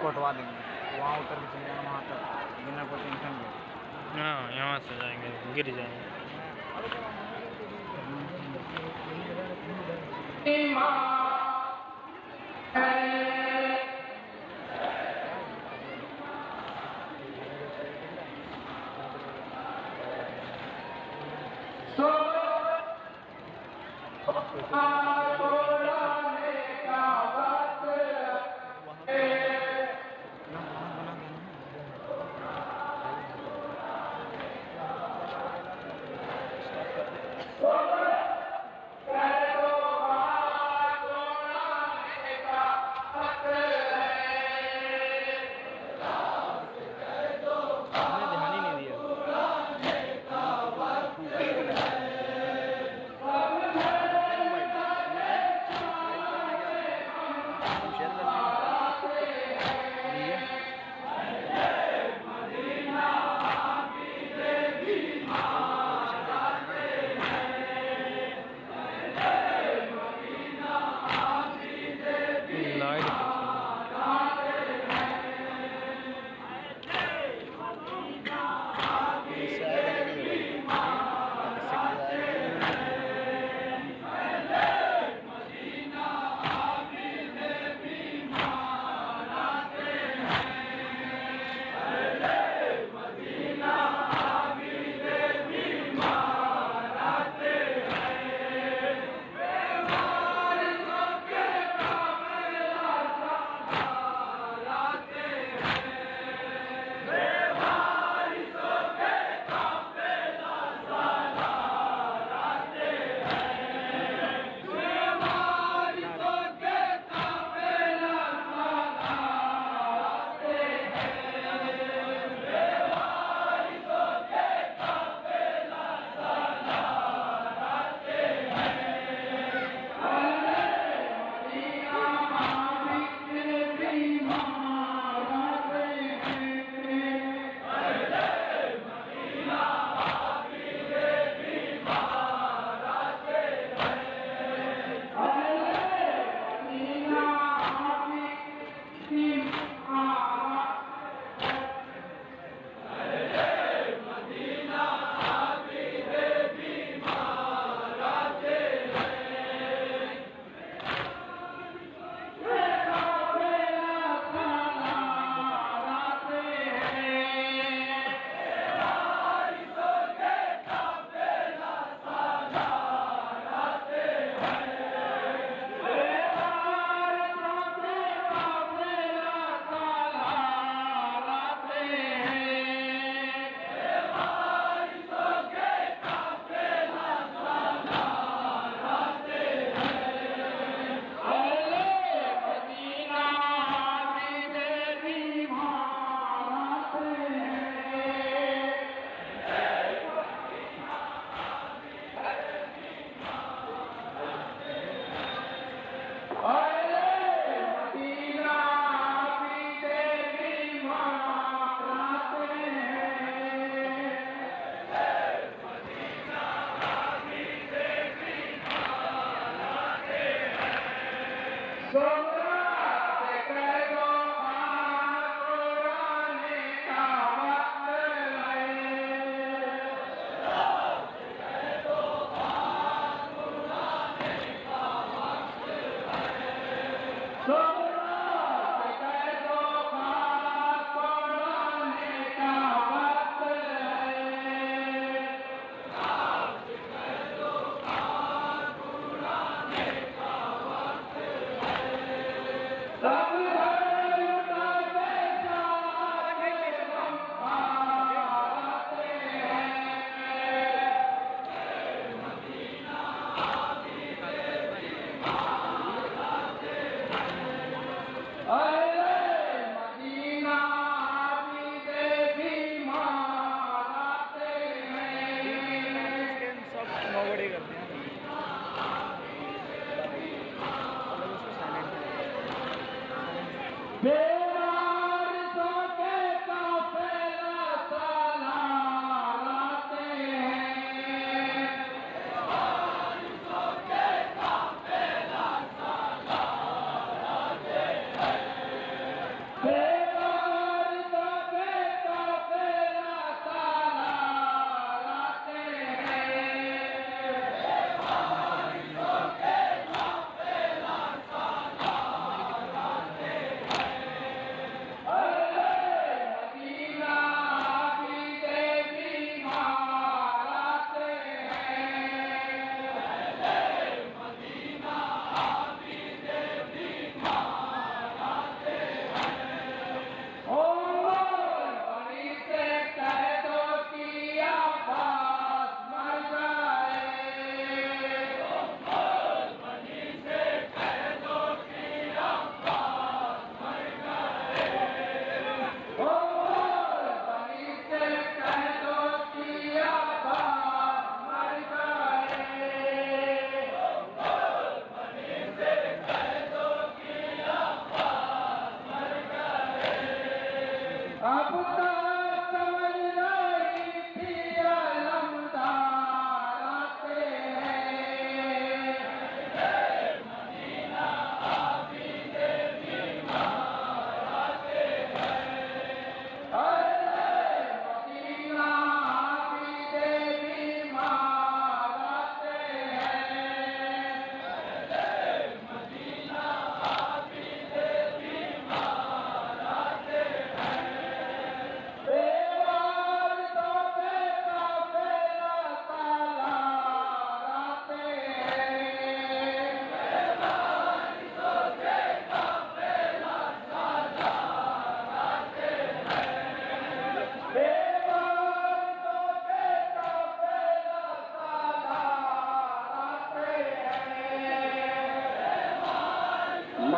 कटवा देंगे वहाँ उतर के चले जाना वहाँ तक बिना कोई टेंशन के। हाँ यहाँ से जाएंगे गिर जाएंगे।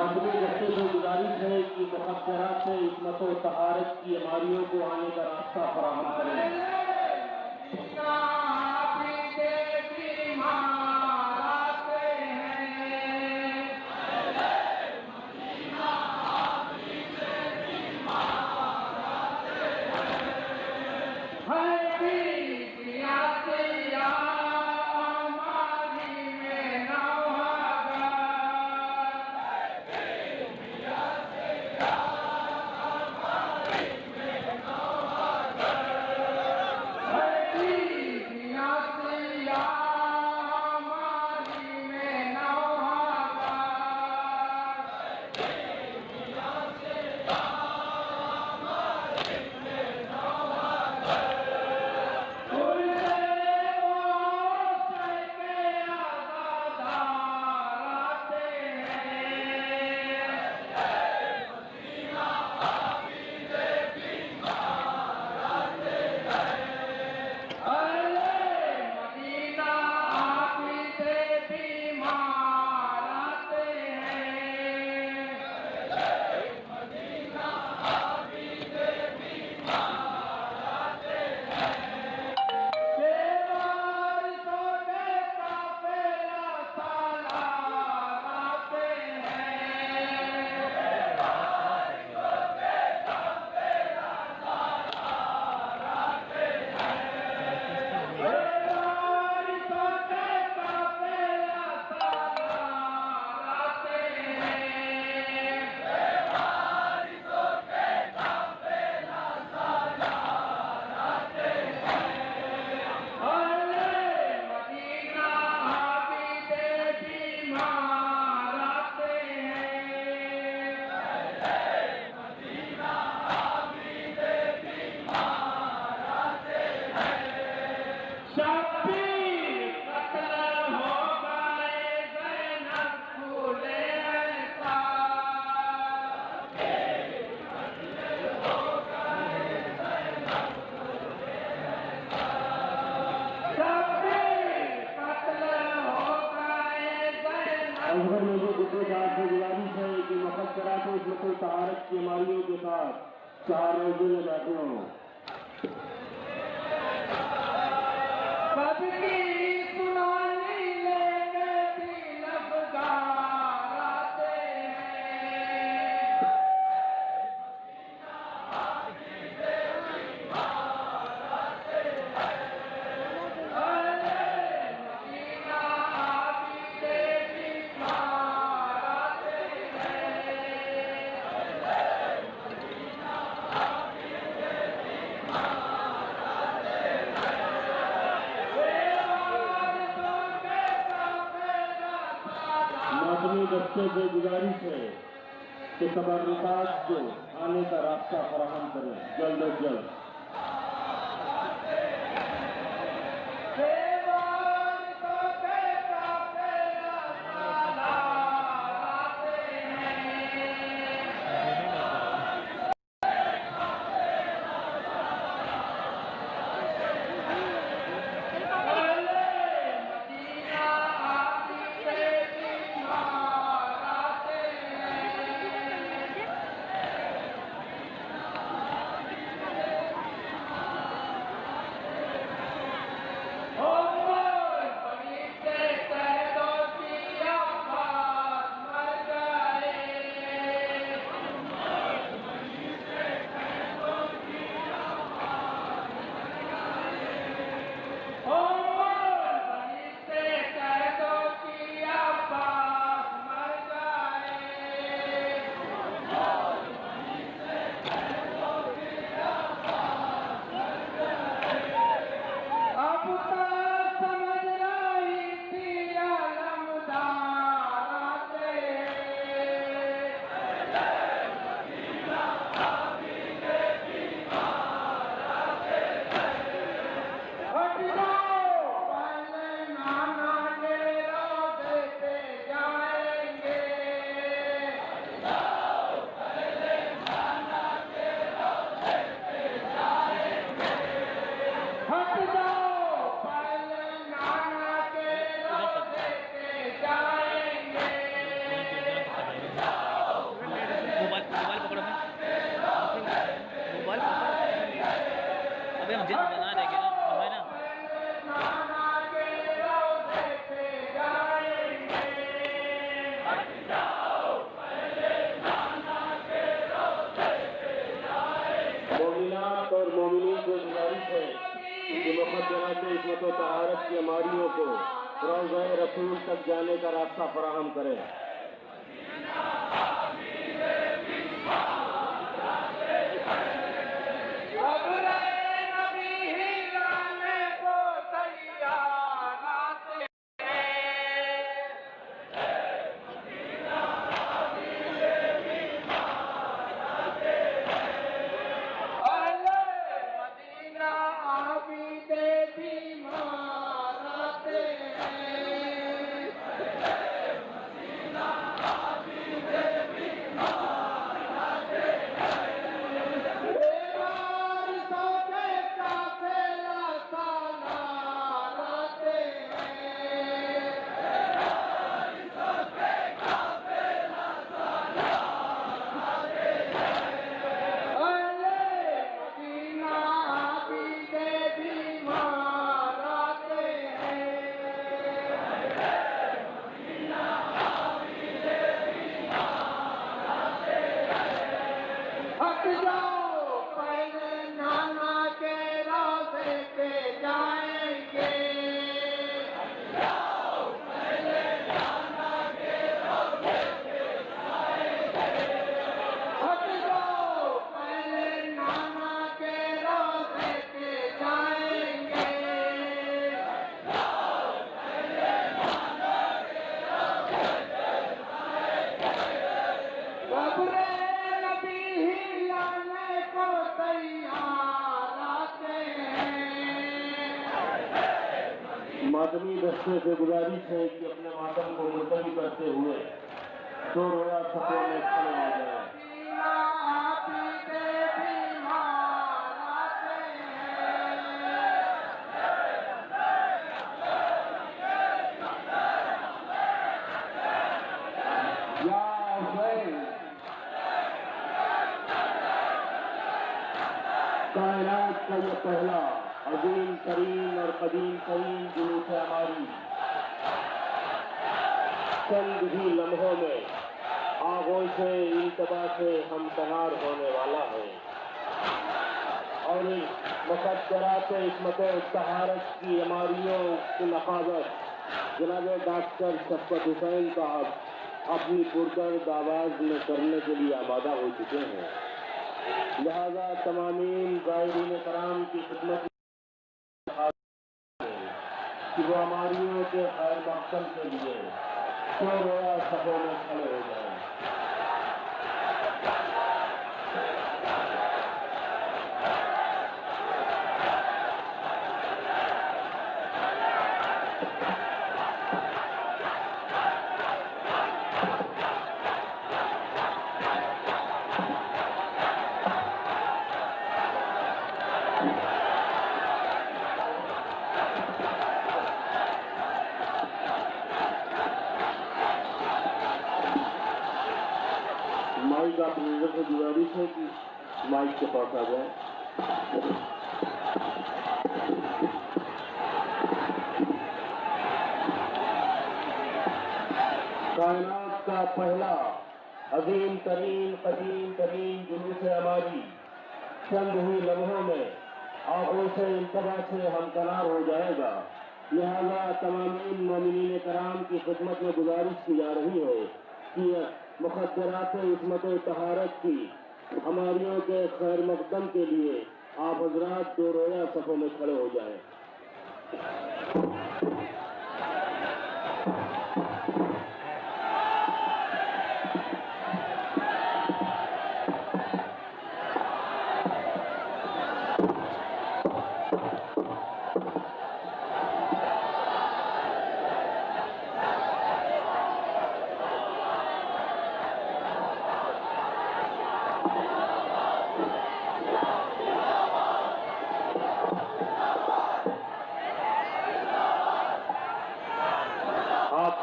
मौसमी दस्ते से गुजारिश है कि मुखद्दरात से इस्मत व तहारत की बीमारियों को आने का रास्ता फराहम करें। अजहर नबी गुजरे साहब से गुजारिश है कि मुखद्दरात से इस्मत व तहारत की बीमारियों के साथ 4 रोजे में दाखिल हों। मौसमी दस्ते से गुजारिश है कि तबर्रुकात को आने का रास्ता फराहम करें जल्द अज जल्द। बना देगी ना है ना। मोमिनात और मोमिनीन को गुजारिश है कि मुक़द्दरात इस्मत व तहारत की अमारियों को रौज़ा रसूल तक जाने का रास्ता फराहम करें। मातमी दस्ते से गुजारिश है कि अपने मातम को मुलतवी करते हुए दो रोया सफों में खड़े हो जाए। या हुसैन, कायनात का ये पहला अजीम तरीन और कदीम तरीन जुलूस हमारी चंद ही लम्हों में आगोश से इंतबा से हमतनार होने वाला है और मुक़द्दरात इस्मत तहारत की अमारियों की नक़ाबत जनाब डॉक्टर शफ़क़त हुसैन साहब अपनी पुरदर्द आवाज़ में करने के लिए आमादा हो चुके हैं। लिहाजा तमामीन ज़ायरीन कराम की खिदमत कि वो अमारियों के खैर मक़सद के लिए तो रोया सफों में खड़े हो जाए। माइक आप लोगों से गुजारिश है कि माइक के पास आ जाए। कायनात का पहला अजीम तरीन कदीम तरीन जुलूस हमारी चंद ही लम्हों में आगोश से इंतबा से हमतनार हो जाएगा। लिहाजा तमामीन मोमिनीन कराम की खिदमत में गुजारिश की जा रही है कि मुक़द्दरात इस्मत तहारत की हमारियों के खैर मक़दम के लिए आप हजरात दो रोया सफ़ों में खड़े हो जाएं।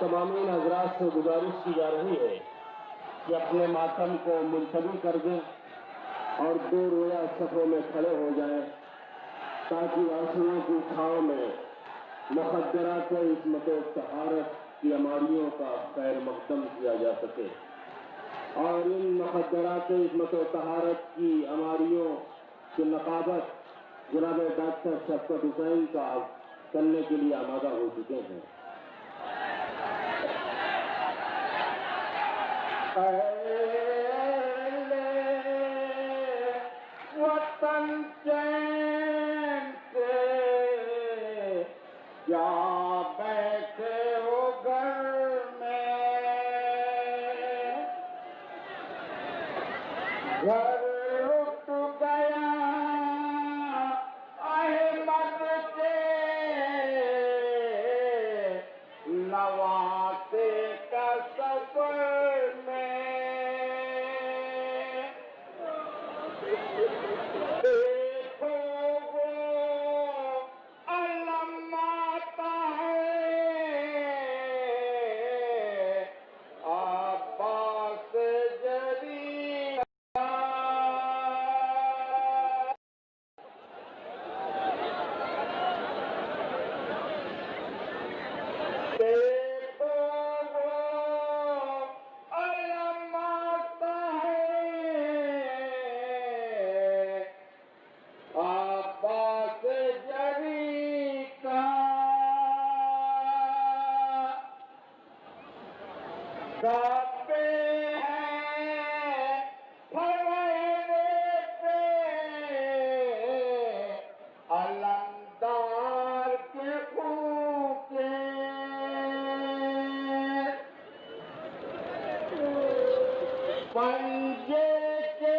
तमामीन हजरात से गुजारिश की जा रही है कि अपने मातम को मुलतवी कर दें और दो रोया सफ़ों में खड़े हो जाएं। ताकि आंसुओं की छांव में मुखद्दरात इस्मत तहारत की अमारियों का खैर मकदम किया जा सके और इन मुखद्दरात इस्मत तहारत की अमारियों की नकाबत जनाब डॉक्टर शफकत हुसैन साहब करने के लिए आमादा हो चुके हैं। वतन चैन से क्या बैठे हो घर में, घर लुट गया अहमद के नवासे का सफर में। देखो वो अलम आता है अब्बास जरी का। देखो वो अलम आता है अब्बास जरी का। कापे हैं फरमाने पे अलमदार के फूके। पंजे के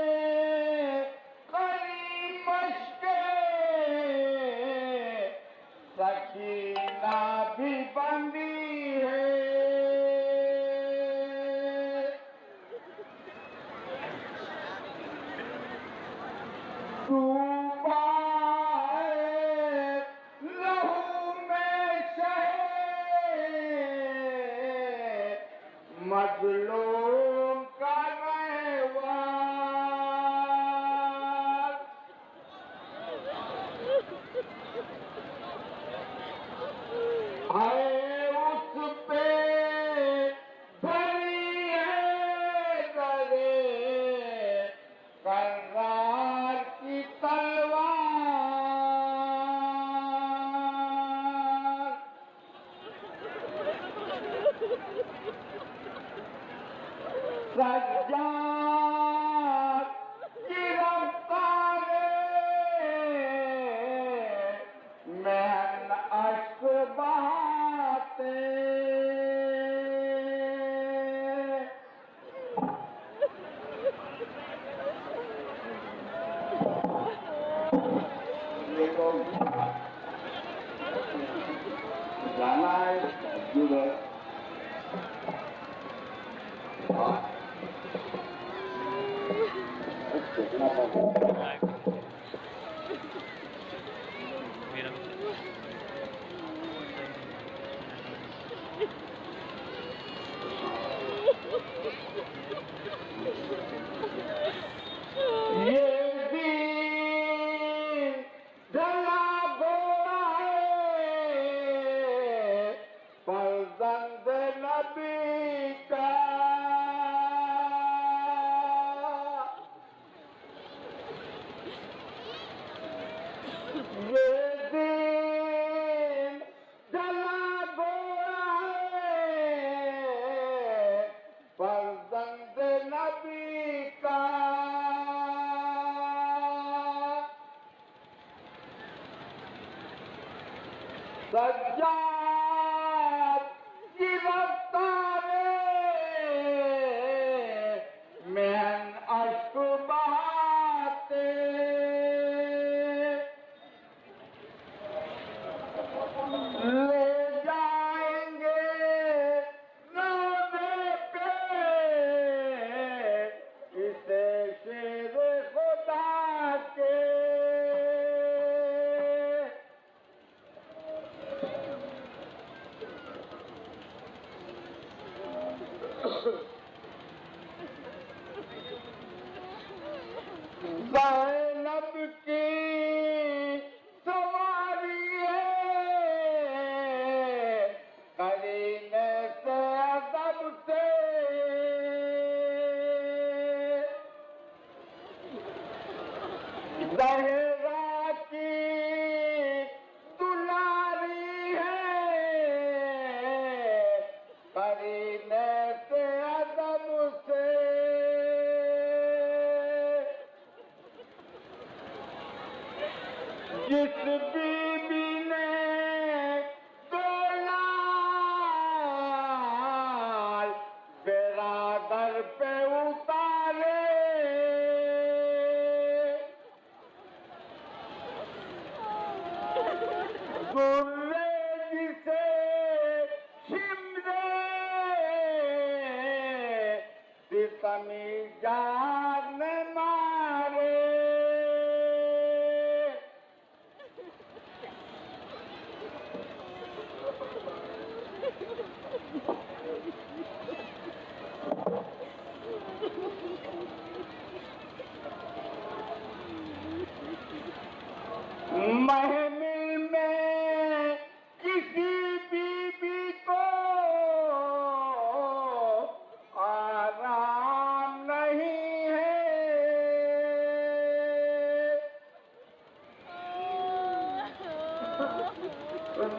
करी मशके सकीना भी बंदी है। डूबा है लहू में शहे मजलूम का रहवार। है उस पे भरी है दरे करार की तलवार। सज्जाद की रफ्तारे महन अश्क बहाते। देखो गाना है मौजूद है। मेरा ये दिन ढला घोड़ा है फर्जंद नबी का। ये दिन ढला घोड़ा है फर्जंद नबी का। सज्जाद की रफ्तारे महन अश्क बहाते। ले जाएंगे रोज़े पे इसे शेर खुदा के। जिस बीबी ने दो लाल बेरादर पे उतारे, गुर्रे जिसे शिमरे सितमी जान मारे, महमिल में किसी बीबी को आराम नहीं है,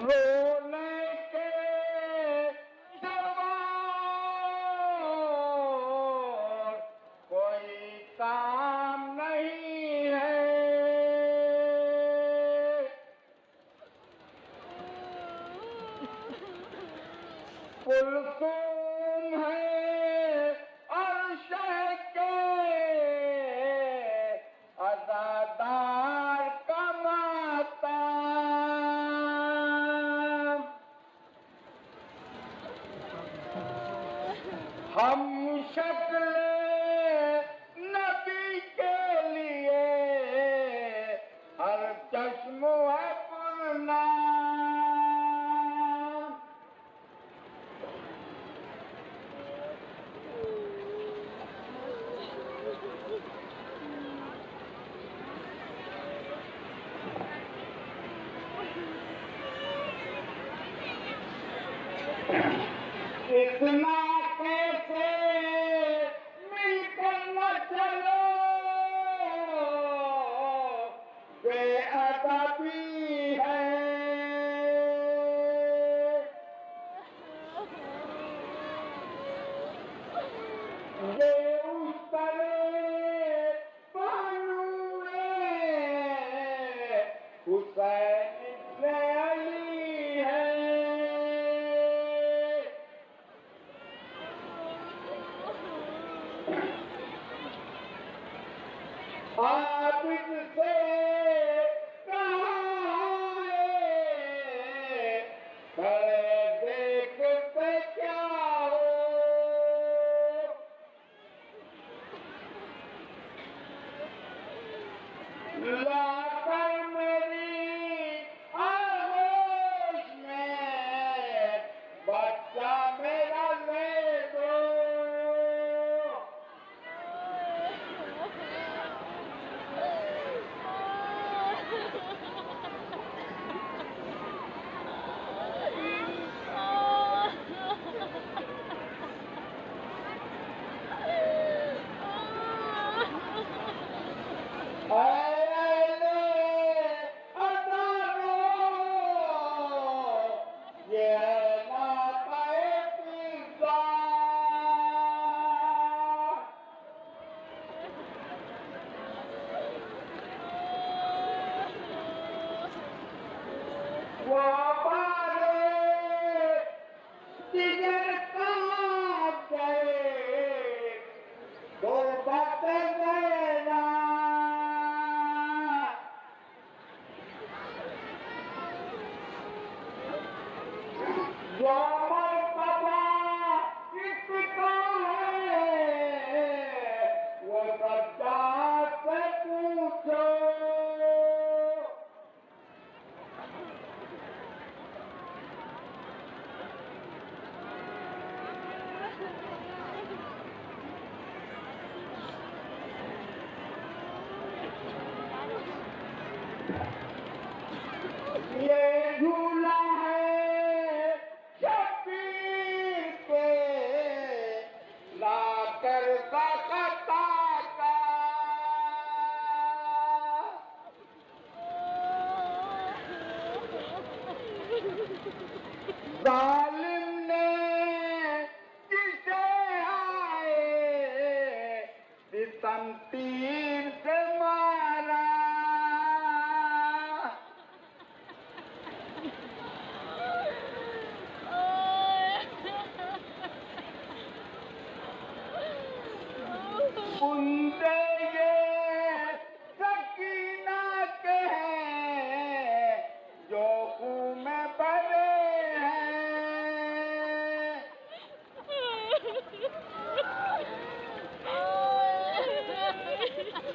रोने के सिवा कोई काम नहीं है। कुलसुम है अर्श के अज़ादार का मातम, हम शक्ल नबी के लिए हर चश्म है पुरनाम। इतना कैसे मिलकर न चलो, बेअदबी है। ये उस तरह बानुए हुसैन इब्न अली है। आबिद से कहा है, खड़े देखते क्या हो, लाकर मेरी आगोश में बच्चा मेरा ले दो। जो मर्तबा इसका है वो सज्जाद से पूछो। ये झूला है शबीर के लाकर सकता का, जालिम ने जिसे आए सितम तीर से मारा, में बड़े हैं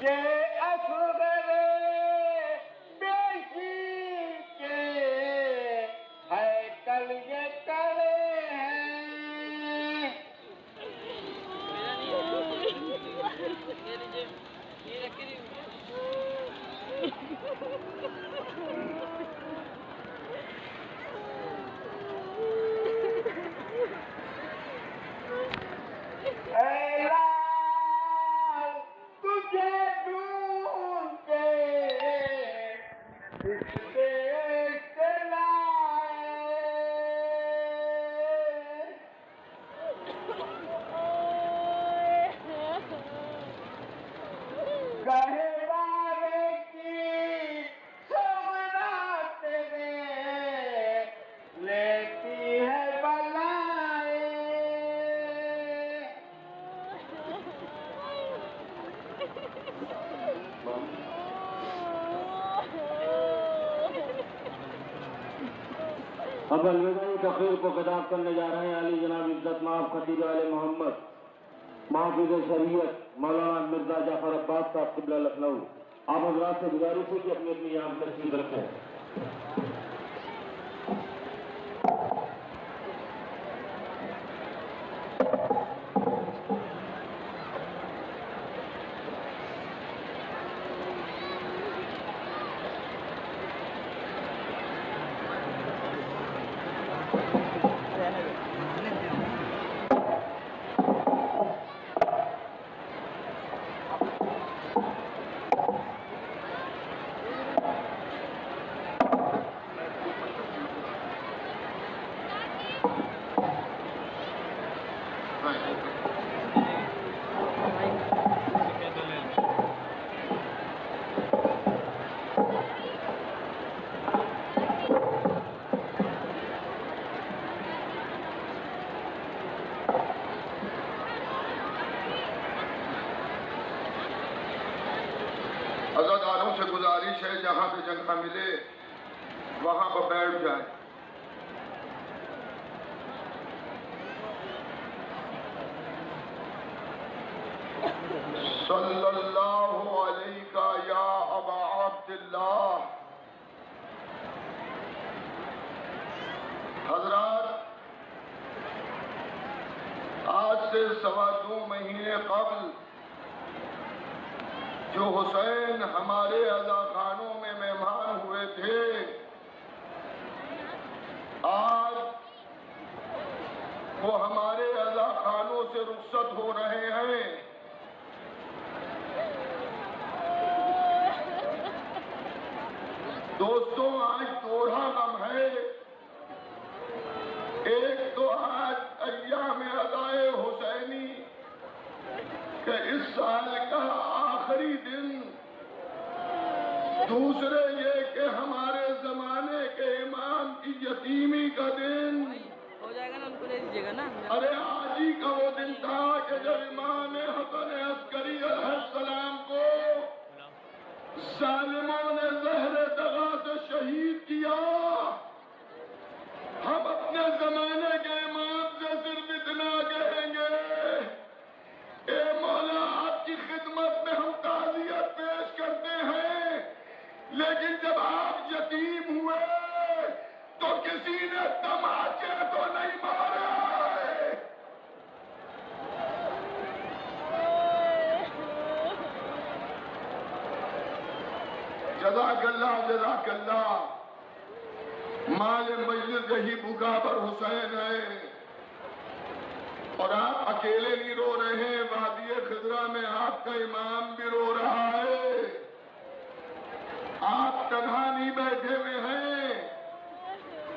ये असगर बेशी के है कल ये करे हैं ऐ लाल तुझे ढूंढ के इस देश से लाए कहे वारे की सौगात तेरे लेती है बलाए अब अलविदाई तकरीर को खिताब करने जा रहे हैं अली जनाब इज्जत माफ खतीब आले मोहम्मद माहफिज शरीयत मौलाना मिर्जा जाफर अब्बास साहब क़िबला लखनऊ। आप हजरात से गुजारिश है कि अपनी अपनी यहाँ तशरीफ रखें। अज़ादारों से गुजारिश है जहाँ पे जगह मिले वहाँ पर बैठ जाए। सल्लल्लाहु अलैका या अबा अब्दुल्लाह। हजरात, आज से 2.25 महीने कबल जो हुसैन हमारे अज़ाखानों में मेहमान हुए थे, आज वो हमारे अज़ाखानों से रुखसत हो रहे हैं। दोस्तों, आज दोहरा गम है। एक तो आज अय्याम अदाए हुसैनी के इस साल का आखिरी दिन, दूसरे ये कि हमारे जमाने के इमाम की यतीमी का दिन। हो जाएगा ना, उनको दे दीजिएगा ना। अरे आज ही का वो दिन था कि जब इमाम हसन अस्करी अलैहिस्सलाम को जालिमों ने ज़हर दगा से शहीद किया। हम अपने जमाने के इमाम से सिर्फ इतना कहेंगे, ए मौला, आपकी खिदमत में हम ताज़ियत पेश करते हैं, लेकिन जब आप यतीम हुए तो किसी ने तमाचे तो नहीं मारे। जज़ाकल्लाह जज़ाकल्लाह। माल मजलिस यही बुका पर हुसैन है, और आप अकेले नहीं रो रहे हैं। वादी खिजरा में आपका इमाम भी रो रहा है। आप तन्हा नहीं बैठे हुए हैं,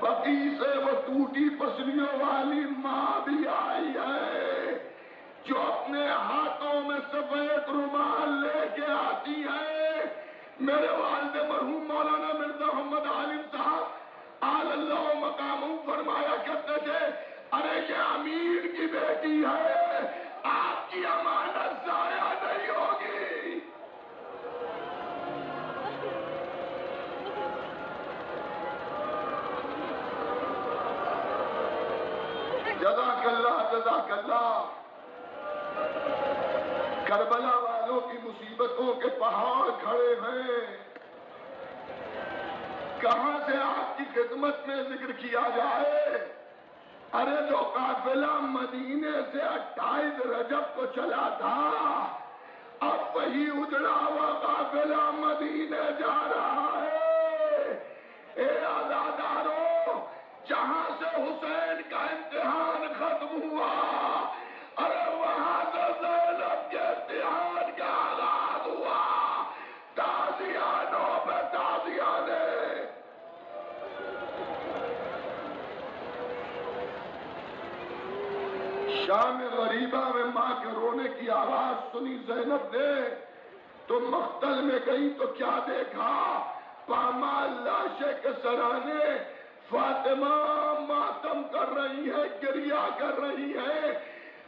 बकी से वो टूटी पसलियों वाली माँ भी आई है, जो अपने हाथों में सफेद रुमाल लेके आती है। मेरे वालिद मरहूम मौलाना मिर्जा मोहम्मद आलिम साहब आलल्लाह मकामू फरमाया करते थे, अरे ये अमीर की बेटी है, आपकी अमानत जाया नहीं होगी। جزاک اللہ جزاک اللہ. کربلا والوں کی مصیبتوں کے پہاڑ کھڑے ہیں. کہاں سے آپ کی خدمت میں ذکر کیا جائے؟ ارے جو قافلہ مدینے سے 28 رجب کو چلا تھا، اب وہی اجڑا ہوا قافلہ مدینے جا رہا ہے. اے آزاداروں، جہاں سے حسین کا امتحان ختم ہوا، ارے وہاں سے زینب کے امتحان کا آغاز ہوا. تازیانوں پہ تازیانے. شام غریبہ میں ماں کے رونے کی آواز سنی زینب نے تو مقتل میں گئی تو کیا دیکھا؟ پامال لاشے کے سرانے فاطمہ ماتم کر رہی ہے، گریہ کر رہی ہے.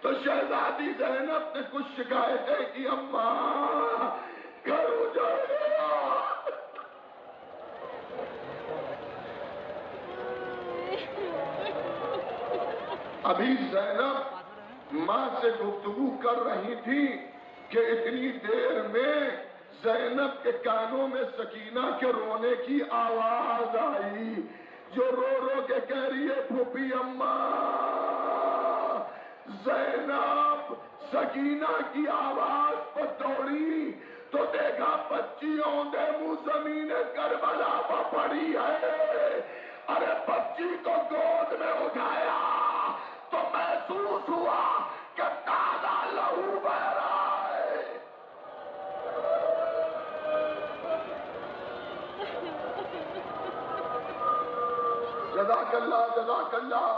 تو شہزادی زینب نے کچھ شکایتیں کی، اماں گھر اجڑ گیا. ابھی زینب ماں سے گفتگو کر رہی تھی کہ اتنی دیر میں زینب کے کانوں میں سکینہ کے رونے کی آواز آئی، جو رو رو کے کہہ رہی ہے پھوپھی اماں. زینب سکینہ کی آواز پر دوڑی تو دیکھا بچی اوندے منہ زمین کربلا پر پڑی ہے. ارے بچی کو گود میں اٹھایا تو محسوس ہوا کہ تازہ لہو بہ رہا ہے. جزاک اللہ جزاک اللہ.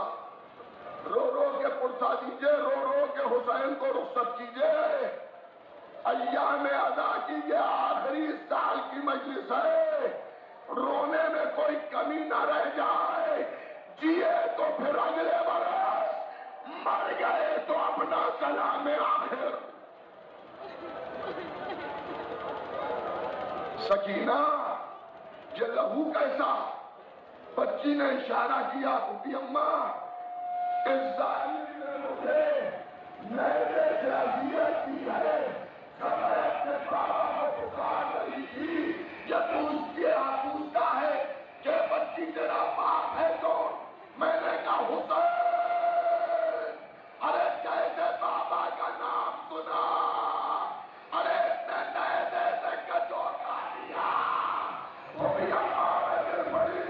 رو رو کے پرسا دیجئے، رو رو کے حسین کو رخصت کیجئے. ایام ادا کیجئے، آخری سال کی مجلس ہے، رونے میں کوئی کمی نہ رہ جائے. جیے تو پھر اگلے برس، مر گئے تو اپنا سلام آخر. سکینہ یہ لہو کیسا؟ بچی نے اشارہ کیا، پھوپھی اماں اس ظالم نے مجھے نیزے سے اذیت دی ہے. میں اپنے بابا کو پکار رہی تھی، یہ پوچھتا ہے کہ بچی تیرا باپ ہے کون؟ میں نے کہا حسین. ارے جیسے بابا کا نام سنا، ارے اتنے نیزے سے کچو کھا لیا. وہ بھی ہمارے دل پڑی.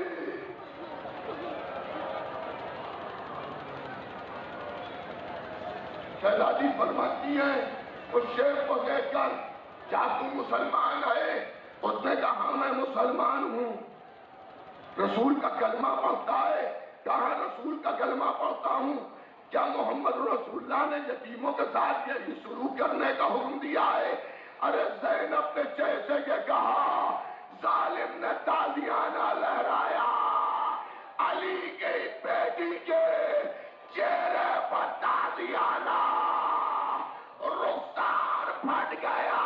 شہزادی فرماتی ہیں اس شیخ کو دیکھ کر، کیا تم مسلمان ہے؟ اس نے کہا میں مسلمان ہوں. رسول کا کلمہ پڑھتا ہے؟ کہا رسول کا کلمہ پڑھتا ہوں. کیا محمد رسول اللہ نے یتیموں کے ساتھ یہی سلوک کرنے کا حکم دیا ہے؟ ارے زینب نے جیسے کہ کہا، ظالم نے تازیانہ لہرایا. علی کی بیٹی کے چہرے پر تازیانہ، رخسار پھٹ گیا.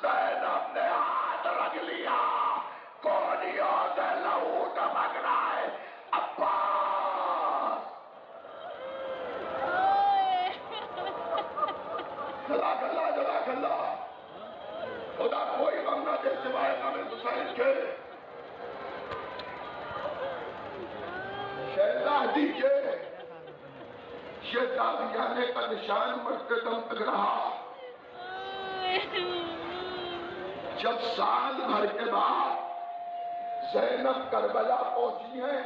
زینب نے ہاتھ رکھ لیا، کونیوں سے لہو ٹپک رہا ہے. عباس جزاک اللہ جزاک اللہ. خدا کوئی غم نہ دے سوائے غم حسین کے. شہزادی کے یہ تازیانے کا نشان مرتے دم تک رہا. جب سال بھر کے بعد زینب کربلا پہنچی ہیں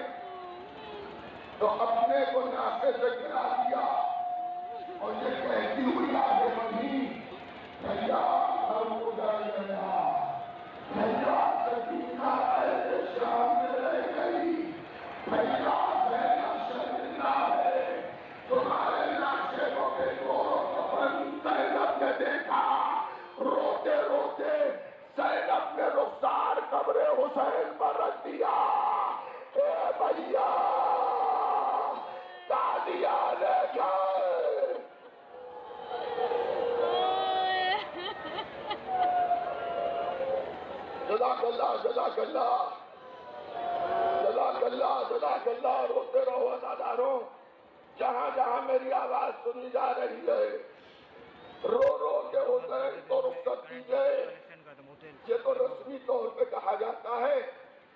تو اپنے کو ناکے سے گرا دیا اور یہ کہتی ہوئی آگے بڑھی، بھیا ہم اجڑ گیا، بھیا سکینہ ایسے شام میں رہ گئی، بھیا زینب شرمندہ ہے. تمہارے لاشے کو کے گوروں کفن زینب نے دیکھا. روتے روتے زینب نے رخسار قبر حسین پر رکھ دیا. اے بھیا تازیانے گئے. جزاک اللہ جزاک اللہ جزاک اللہ جزاک اللہ. روتے رہو ازاداروں. जहां जहां मेरी आवाज सुनी जा रही है, रो रो के हुसैन को रुखसत कीजिए। ये तो रस्मी तौर पे कहा जाता है,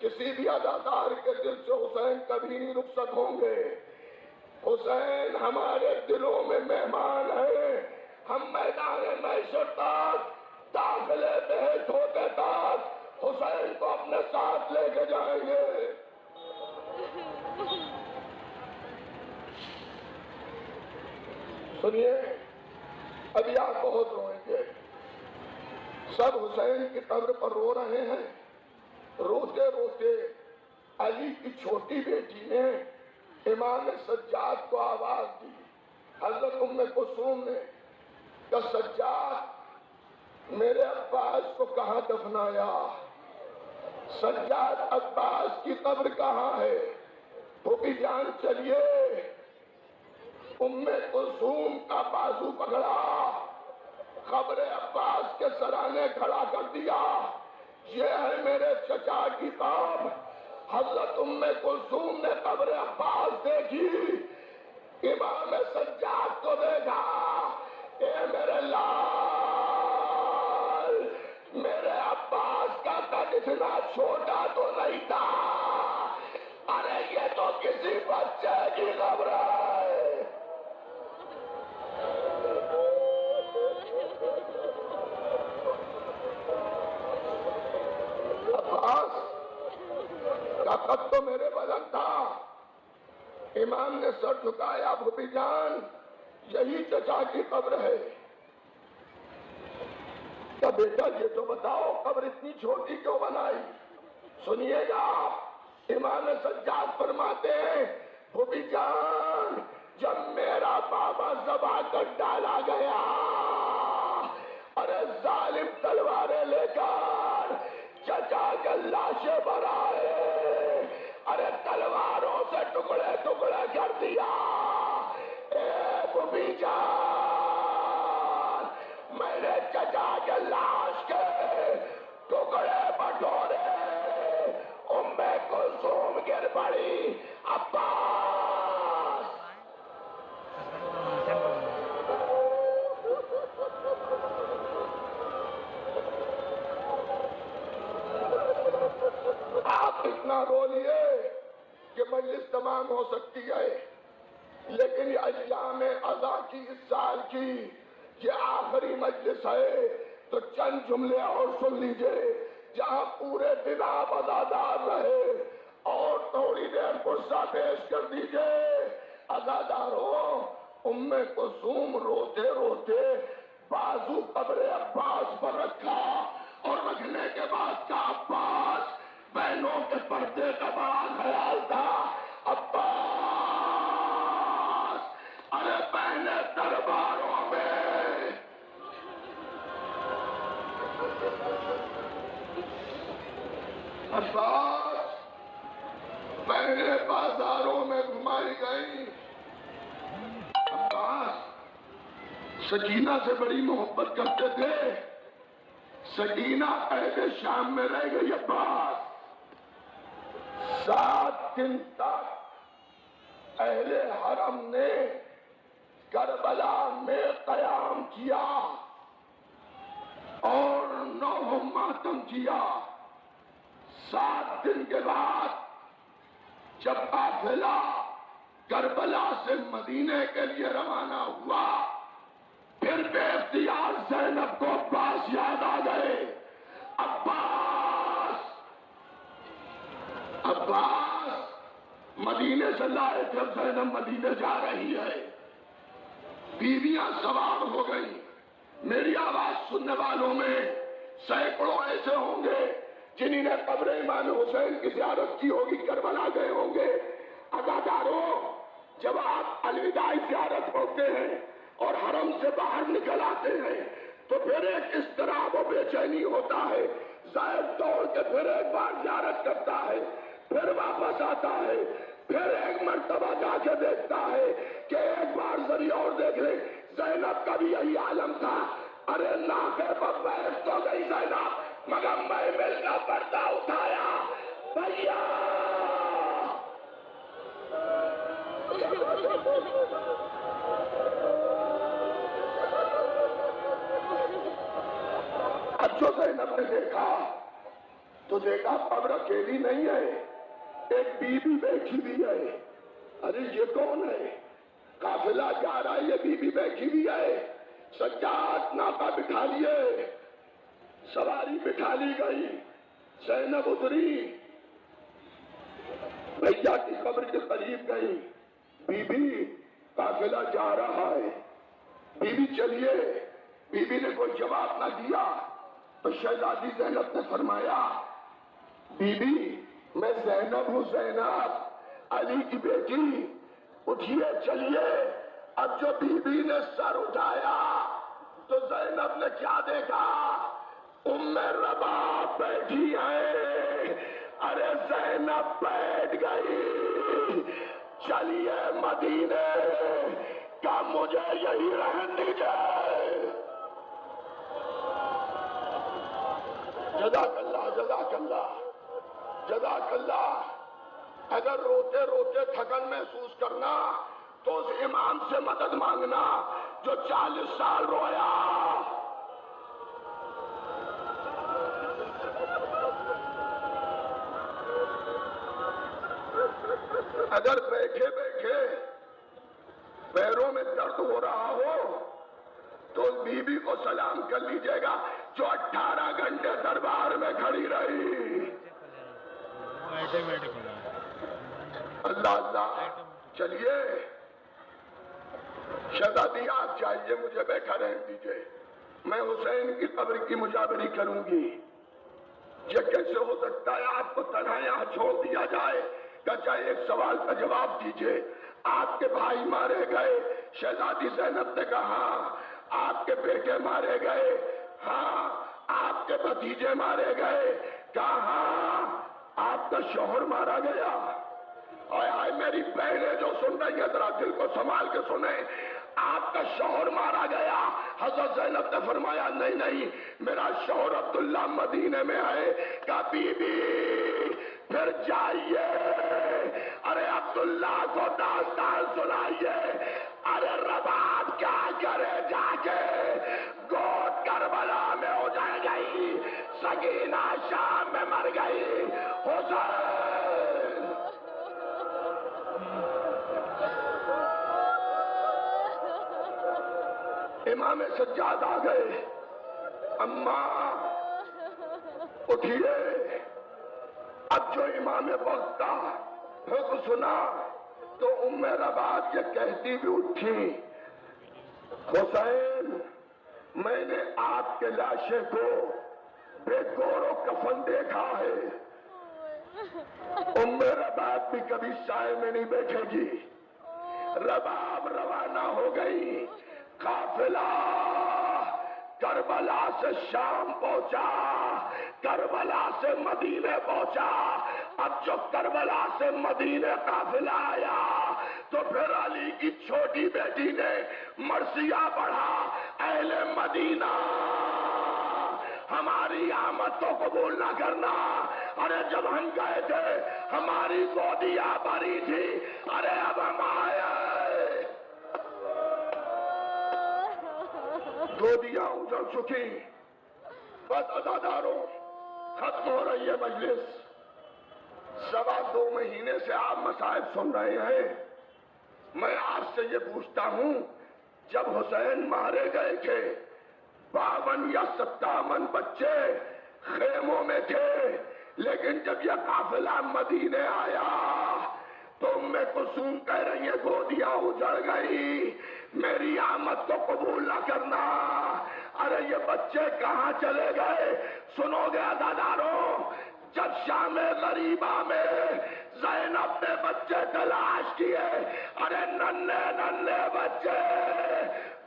किसी भी अदाकार के दिल से हुसैन कभी नहीं रुखसत होंगे। हुसैन हमारे दिलों में मेहमान है। हम मैदान महशर तक, दाखिले बेहद होते तक हुसैन को अपने साथ लेके जाएंगे। सुनिए, अभी आप बहुत रोएंगे। सब हुसैन की कब्र पर रो रहे हैं। रोते रोते अली की छोटी बेटी ने इमाम सज्जाद को आवाज दी। हजरत उम्मे कुलसूम ने कहा, सज्जाद मेरे अब्बास को कहां दफनाया? सज्जाद अब्बास की कब्र कहां है? फूफी जान चलिए। उम्मे कुलसूम का बाजू पकड़ा, कब्र अब्बास के सराने खड़ा कर दिया। ये है मेरे चचा की कब्र। हजरत उम्मे कुलसूम ने कब्र अब्बास देखी, इमाम सज्जाद को देखा। ए मेरे लाल, मेरे अब्बास का कद इतना छोटा तो नहीं था। अरे ये तो किसी बच्चे की कब्र है। अब्बास का कद तो मेरे बदन था। इमाम ने सर झुकाया, भूपी जान यही चचा की कब्र है। क्या बेटा ये तो बताओ कब्र इतनी छोटी क्यों बनाई? सुनिएगा, इमाम सज्जाद फरमाते हैं, भूपी जान जब मेरा बाबा ज़बा कर डाला गया, अरे जालिम तलवारें लेकर चचा के लाशें बनाए, अरे तलवारों से टुकड़े टुकड़े कर दिया। ए भूपी जान, मैंने चचा के लाश के टुकड़े बटोरे, उम्मे कुलसूम गिर पड़ी। अब्बास आप इतना रो लिए कि मजलिस तमाम हो सकती है, लेकिन अय्याम अज़ा की इस साल की ये आखिरी मजलिस है। तो चंद जुमले और सुन लीजिए, जहां पूरे दिन आप अज़ादार रहे, और थोड़ी देर गुस्सा पेश कर दीजिए। अज़ादारों, उम्मे कुलसूम रोते रोते बाजू कब्र अब्बास पर रखा, और रखने के बाद का अब्बास बहनों के पर्दे का बड़ा ख्याल था। अब्बास, अरे बहने दरबारों में, अब्बास बहने बाजारों में घुमाई गई। अब्बास सकीना से बड़ी मोहब्बत करते थे। सकीना पहले शाम में रह गई। अब्बास 7 दिन तक अहले हरम ने करबला में कयाम किया और 9 मातम किया। 7 दिन के बाद जब काफिला करबला से मदीने के लिए रवाना हुआ, फिर बेख्तियार ज़ैनब को अब्बास याद आ गए। अब्बास, अब्बास मदीने से लाए जब ज़ैनब मदीने जा रही है, बीवियां सवार हो गई। मेरी आवाज सुनने वालों में सैकड़ों ऐसे होंगे जिन्होंने कब्र इमाम हुसैन की ज़ियारत की होगी, करबला गए होंगे। अज़ादारों, जब आप अलविदाई ज़ियारत होते हैं और हरम से बाहर निकल आते हैं, तो फिर एक इस तरह वो बेचैनी होता है। ज़ायद दौड़ के फिर एक बार ज़ियारत करता है, फिर वापस आता है, फिर एक मर्तबा जाके देखता है कि एक बार जरिए और देख ले। ज़ैनब का भी यही आलम था। अरे नाके पर बैठ तो गई ज़ैनब, मगर मैं मिलकर पर्दा उठाया। भैया اب جو زینب نے دیکھا تو دیکھا قبر اکیلی نہیں ہے، ایک بی بی بیٹھی ہوئی ہے. ارے یہ کون ہے؟ قافلہ جا رہا ہے، یہ بی بی بیٹھی ہوئی ہے. سجاد ناپا بٹھا لیے، سواری بٹھا لی گئی. زینب اتری، بھیا کی قبر کے قریب گئی. بی بی قافلہ جا رہا ہے. بی بی چلیے. بی بی نے کوئی جواب نہ دیا تو شہزادی زینب نے فرمایا، بی بی میں زینب ہوں، زینب علی کی بیٹی، اٹھیے چلیے. اب جو بی بی نے سر اٹھایا تو زینب نے کیا دیکھا؟ ام رباب بیٹھی ہے. ارے زینب بیٹھ گئی. چلیے مدینے کا مجھے یہی رہن دیجیے. جزاک اللہ، جزاک اللہ، جزاک اللہ. اگر روتے روتے تھکن محسوس کرنا تو اس امام سے مدد مانگنا جو 40 سال رویا. اگر بیٹھے بیٹھے پیروں میں درد ہو رہا ہو تو بی بی کو سلام کر لیجیے گا جو 18 گھنٹے دربار میں کھڑی رہی. اللہ اللہ. چلیے شہزادی آپ چاہیے، مجھے بیٹھا رہنے دیجیے، میں حسین کی قبر کی مجابری کروں گی. یہ کیسے ہو سکتا ہے آپ کو تنہا یہاں چھوڑ دیا جائے؟ کہا ایک سوال کا جواب دیجیے. آپ کے بھائی مارے گئے؟ شہزادی زینب نے کہا آپ کے بیٹے مارے گئے؟ ہاں. آپ کے بھتیجے مارے گئے؟ کہا ہاں. آپ کا شوہر مارا گیا؟ آئے میری بہنیں جو سن رہی ہیں ذرا دل کو سنبھال کے سنیں. آپ کا شوہر مارا گیا؟ حضرت زینب نے فرمایا نہیں نہیں، میرا شوہر عبداللہ مدینے میں ہے. کہا بی بی پھر جائیے، ارے عبداللہ کو داستان سنائیے. ارے رباب کیا کرے جا کے؟ گود کربلا میں ہو جائے گئی، سکینہ شام میں مر گئی. حسین امام سجاد آ گئے. اماں اٹھیے. اب جو امام وقت کا حکم سنا تو ام رباب یہ کہتی بھی اٹھی، حسین میں نے آپ کے لاشے کو بے گور و کفن دیکھا ہے. ام رباب بھی کبھی سائے میں نہیں بیٹھے گی. رباب روانہ ہو گئی. قافلہ کربلا سے شام پہنچا، کربلا سے مدینے پہنچا. اب جو کربلا سے مدینے قافلہ آیا تو پھر علی کی چھوٹی بیٹی نے مرثیہ پڑھا، اہل مدینہ ہماری آمد کو قبول نہ کرنا. ارے جب ہم گئے تھے ہماری گودیاں بھری تھی، ارے اب ہم آئے. گودیاں اجڑ چکی. بس عزاداروں ختم ہو رہی ہے مجلس. 2.25 مہینے سے آپ مصائب سن رہے ہیں. میں آپ سے یہ پوچھتا ہوں، جب حسین مارے گئے تھے 52 یا 57 بچے خیموں میں تھے، لیکن جب یہ قافلہ مدینے آیا تو ام کلثوم کہہ رہی ہے گودیاں اجڑ گئی، میری آمد کو قبول نہ کرنا. ارے یہ بچے کہاں چلے گئے؟ سنو گے عزاداروں، جب شام غریبہ میں زینب نے بچے تلاش کیے، ارے ننھے ننھے بچے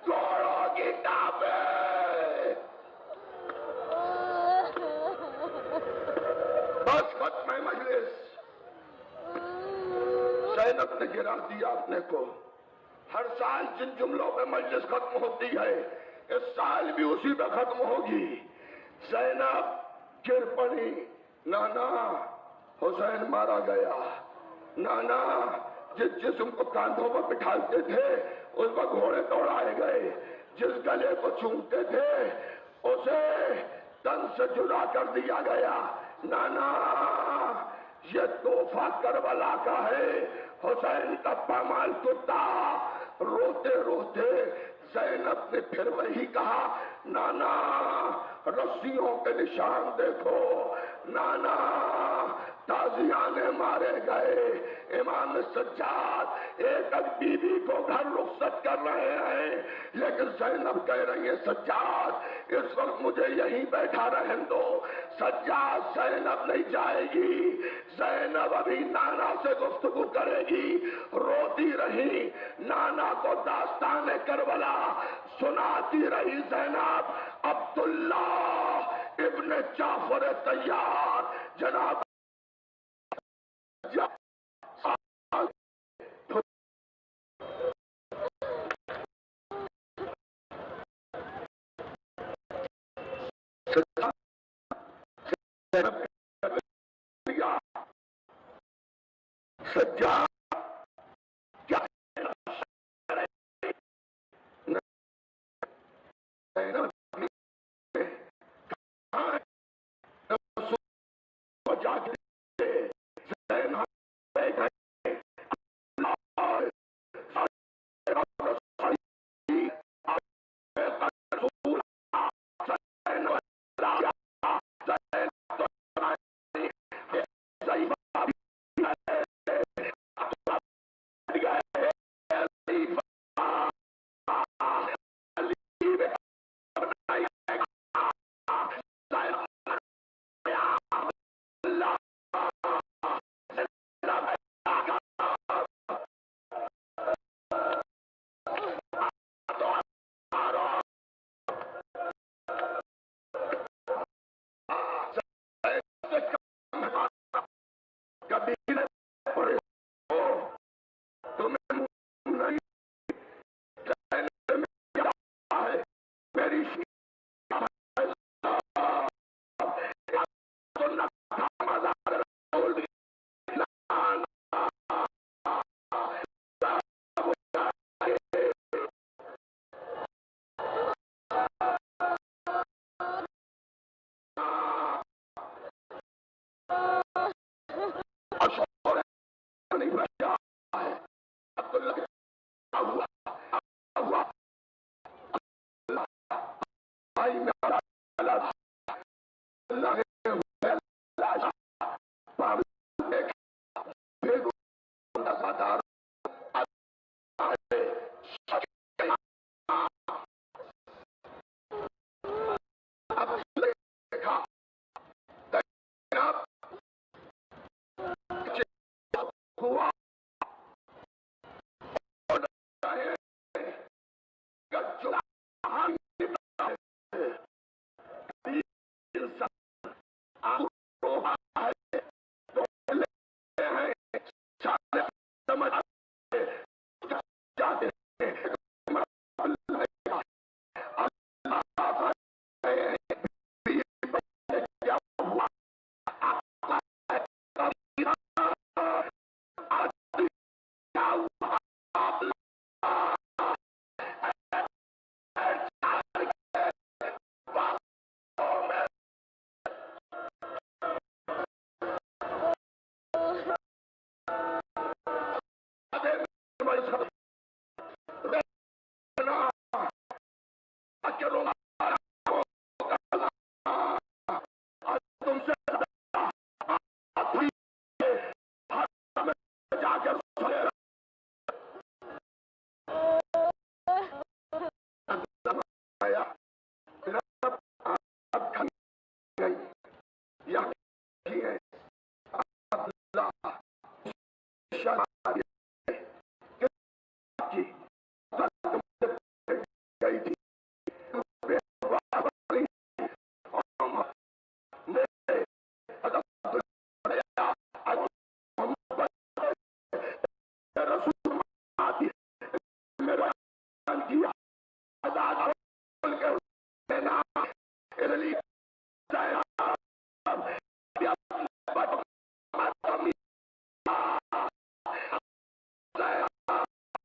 گھوڑوں کی ٹانپیں. بس ختم ہے مجلس. زینب نے گرا دیا اپنے کو. ہر سال جن جملوں پہ مجلس ختم ہوتی ہے اس سال بھی اسی پہ ختم ہوگی. زینب گر پڑی، نانا حسین مارا گیا، نانا جس جسم کو کاندھوں پر بٹھاتے تھے اس پر گھوڑے دوڑائے گئے، جس گلے کو چومتے تھے اسے تن سے جدا کر دیا گیا۔ نانا یہ تحفہ کربلا کا ہے۔ حسین کا پامال ٹوٹا، روتے روتے زینب نے پھر وہی کہا، نانا رسیوں کے نشان دیکھو، نانا تازیانے مارے گئے۔ امام سجاد ایک ایک بیوی کو گھر رخصت کر رہے ہیں، لیکن زینب کہہ رہی ہے سجاد اس وقت مجھے یہیں بیٹھا رہن دو۔ سجاد زینب نہیں جائے گی، زینب ابھی نانا سے گفتگو کرے گی۔ روتی رہی، نانا کو داستان کربلا سناتی رہی زینب۔ عبداللہ ابن جعفر طیار جناب سجاد